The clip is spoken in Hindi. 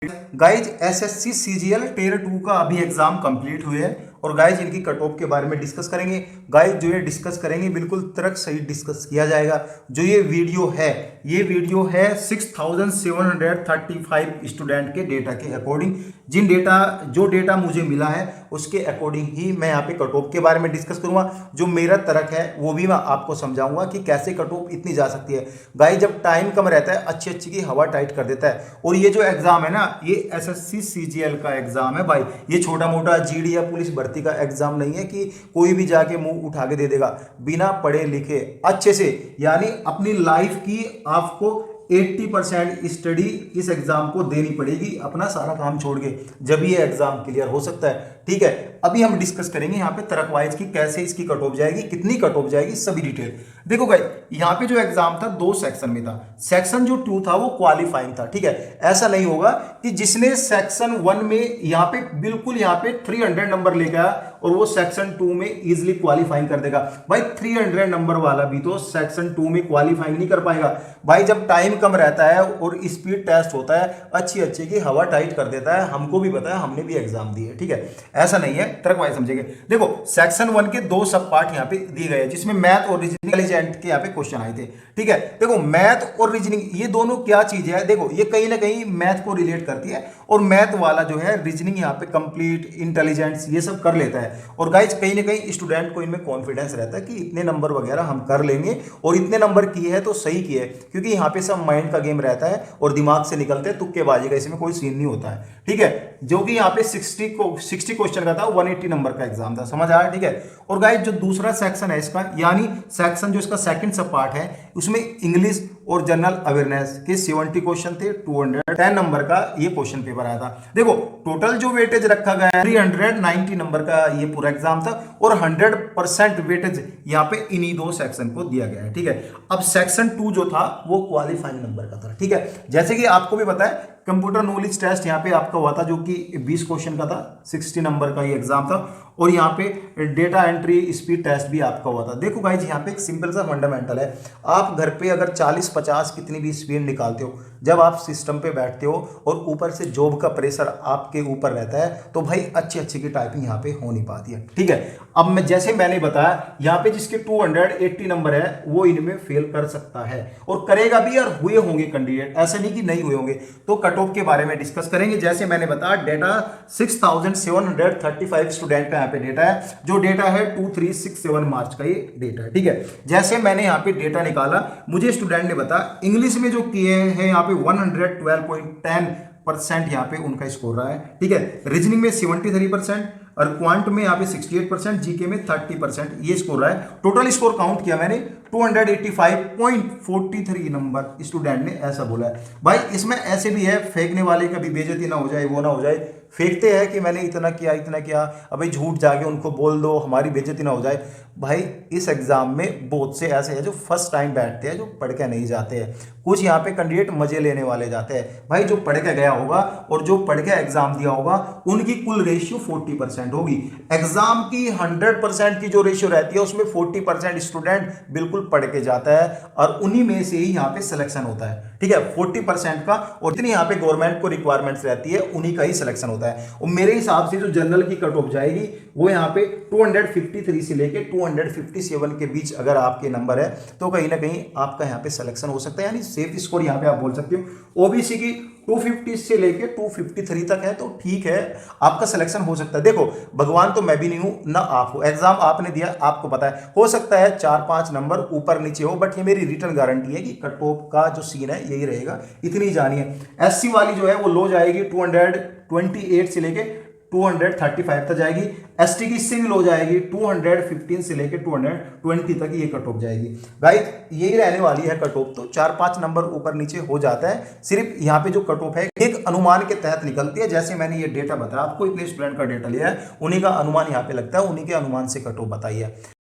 गाइज एसएससी सीजीएल टेयर 2 का अभी एग्जाम कंप्लीट हुए हैं और गाइज इनकी कट ऑफ के बारे में डिस्कस करेंगे। गाइज जो ये डिस्कस करेंगे बिल्कुल तर्क सही डिस्कस किया जाएगा। जो ये वीडियो है 6735 स्टूडेंट के डेटा के अकॉर्डिंग, जो डेटा मुझे मिला है उसके अकॉर्डिंग ही मैं यहाँ पे कट ऑफ के बारे में डिस्कस करूंगा। जो मेरा तर्क है वो भी मैं आपको समझाऊंगा कि कैसे कट ऑफ इतनी जा सकती है। गाइज जब टाइम कम रहता है अच्छी की हवा टाइट कर देता है। और ये जो एग्जाम है ना, ये एसएससी सीजीएल का एग्जाम है भाई। ये छोटा मोटा जीडी या पुलिस भर्ती का एग्जाम नहीं है कि कोई भी जाके मुंह उठा के दे देगा। बिना पढ़े लिखे अच्छे से, यानी अपनी लाइफ की आपको 80% स्टडी इस एग्जाम को देनी पड़ेगी, अपना सारा काम छोड़ के, जब ये एग्जाम क्लियर हो सकता है। ठीक है, अभी हम डिस्कस करेंगे यहाँ पे तरक वाइज की कैसे इसकी कट ऑफ जाएगी, कितनी कट ऑफ जाएगी, सभी डिटेल। देखो गाइस, यहाँ पे जो एग्जाम था 2 सेक्शन में था। सेक्शन जो 2 था वो क्वालिफाइंग था। ठीक है, ऐसा नहीं होगा कि जिसने सेक्शन 1 में यहाँ पे बिल्कुल यहाँ पे 300 नंबर लेके आया और वो सेक्शन 2 में इजिली क्वालिफाइंग कर देगा। भाई 300 नंबर वाला भी तो सेक्शन 2 में क्वालिफाइंग नहीं कर पाएगा। भाई जब टाइम कम रहता है और स्पीड टेस्ट होता है, अच्छी की हवा टाइट कर देता है। हमको भी पता है, हमने भी एग्जाम दिए। ठीक है, ऐसा नहीं है, तर्क वाइज समझेंगे। देखो सेक्शन 1 के 2 सब पार्ट यहाँ पे दिए गए हैं, जिसमें मैथ और रीजनिंग के यहाँ पे क्वेश्चन आए थे। ठीक है, देखो मैथ और रीजनिंग ये दोनों क्या चीज है, देखो ये कहीं ना कहीं मैथ को रिलेट करती है और मैथ वाला जो है रीजनिंग यहाँ पे कंप्लीट इंटेलिजेंस ये सब कर लेता है। और गाइज कहीं ना कहीं स्टूडेंट को इनमें कॉन्फिडेंस रहता है कि इतने नंबर वगैरह हम कर लेंगे और इतने नंबर किए हैं तो सही किए, क्योंकि यहाँ पे सब माइंड का गेम रहता है और दिमाग से निकलते हैं, तुक्केबाजी का इसमें कोई सीन नहीं होता है। ठीक है, जो कि यहाँ पे 60 क्वेश्चन का था, 180 नंबर का एग्जाम था, समझ आया। ठीक है, और गाइज जो दूसरा सेक्शन है इसका, यानी सेक्शन जो इसका सेकंड सब पार्ट है, उसमें इंग्लिश और जनरल अवेयरनेस के 70 क्वेश्चन थे। 210 नंबर का ये क्वेश्चन पेपर आया था। देखो टोटल जो वेटेज रखा गया है 390 नंबर का ये पूरा एग्जाम था और 100% वेटेज यहाँ पे इन्हीं 2 सेक्शन को दिया गया है। ठीक है, अब सेक्शन 2 जो था वो क्वालिफाइंग नंबर का था। ठीक है, जैसे कि आपको भी पता है कंप्यूटर नॉलेज टेस्ट यहाँ पे आपका हुआ था, जो कि 20 क्वेश्चन का था, 60 नंबर का ये एग्जाम था। और यहाँ पे डेटा एंट्री स्पीड टेस्ट भी आपका हुआ था। देखो गाइज यहाँ पे एक सिंपल सा फंडामेंटल है, आप घर पे अगर 40-50 कितनी भी स्पीड निकालते हो, जब आप सिस्टम पे बैठते हो और ऊपर से जॉब का प्रेशर आपके ऊपर रहता है, तो भाई अच्छी की टाइपिंग यहाँ पे हो नहीं पाती है। ठीक है, अब मैं जैसे मैंने बताया यहाँ पे जिसके 280 नंबर है वो इनमें फेल कर सकता है और करेगा भी, और हुए होंगे कैंडिडेट, ऐसे नहीं कि नहीं हुए होंगे। तो कट ऑफ के बारे में डिस्कस करेंगे। जैसे मैंने बताया डेटा 6735 स्टूडेंट का यहाँ पे डेटा है, जो डेटा है 2367 मार्च का ये डेटा है। ठीक है, जैसे मैंने यहाँ पे डेटा निकाला, मुझे स्टूडेंट ने बताया इंग्लिश में जो किए हैं यहाँ पे 112.10% यहाँ पे उनका स्कोर रहा है। ठीक है, रीजनिंग में 73% और क्वांट में यहाँ पे 68%, जीके में 30% ये स्कोर रहा है। टोटल स्कोर काउंट किया मैंने 285.43 नंबर स्टूडेंट ने ऐसा बोला है। भाई इसमें ऐसे भी है, फेंकने वाले का भी बेइज्जती ना हो जाए, वो ना हो जाए, फेंकते हैं कि मैंने इतना किया, अभी झूठ जाके उनको बोल दो, हमारी बेइज्जती ना हो जाए। भाई इस एग्जाम में बहुत से ऐसे हैं जो फर्स्ट टाइम बैठते हैं, जो पढ़ के नहीं जाते हैं। कुछ यहाँ पे कैंडिडेट मजे लेने वाले जाते हैं। भाई जो पढ़ के गया होगा और जो पढ़ के एग्जाम दिया होगा, उनकी कुल रेशियो 40% होगी। एग्जाम की 100% की जो रेशियो रहती है उसमें 40% स्टूडेंट बिल्कुल पढ़ के जाता है और उन्हीं में से ही यहाँ पे सिलेक्शन होता है। ठीक है, 40% का, और जितनी यहाँ पे गवर्नमेंट को रिक्वायरमेंट्स रहती है उन्हीं का ही सिलेक्शन होता है। और मेरे हिसाब से जो जनरल की कट ऑफ जाएगी वो यहाँ पे 253 से लेके 257 के बीच अगर आपके नंबर है, तो कहीं ना कहीं आपका यहाँ पे सिलेक्शन हो सकता है, यानी सेफ स्कोर यहाँ पे आप बोल सकते हो। ओबीसी की 250 से लेके 253 तक है, तो ठीक है, आपका सिलेक्शन हो सकता है। देखो भगवान तो मैं भी नहीं हूं, ना आप हो, एग्जाम आपने दिया, आपको पता है, हो सकता है 4-5 नंबर ऊपर नीचे हो, बट ये मेरी रिटर्न गारंटी है कि कट ऑफ का जो सीन है यही रहेगा, इतनी जानिए। एससी वाली जो है वो लो जाएगी, 228 से लेके 235 तक जाएगी। एसटी की इससे भी लो जाएगी, 215 से लेके 220 तक ये कट ऑफ जाएगी। गाइस यही रहने वाली है कट ऑफ, तो 4-5 नंबर ऊपर नीचे हो जाता है। सिर्फ यहाँ पे जो कट ऑफ है एक अनुमान के तहत निकलती है। जैसे मैंने ये डेटा बताया आपको, इतने स्टूडेंट का डेटा लिया है, उन्हीं का अनुमान यहाँ पे लगता है, उन्हीं के अनुमान से कट ऑफ बताई है।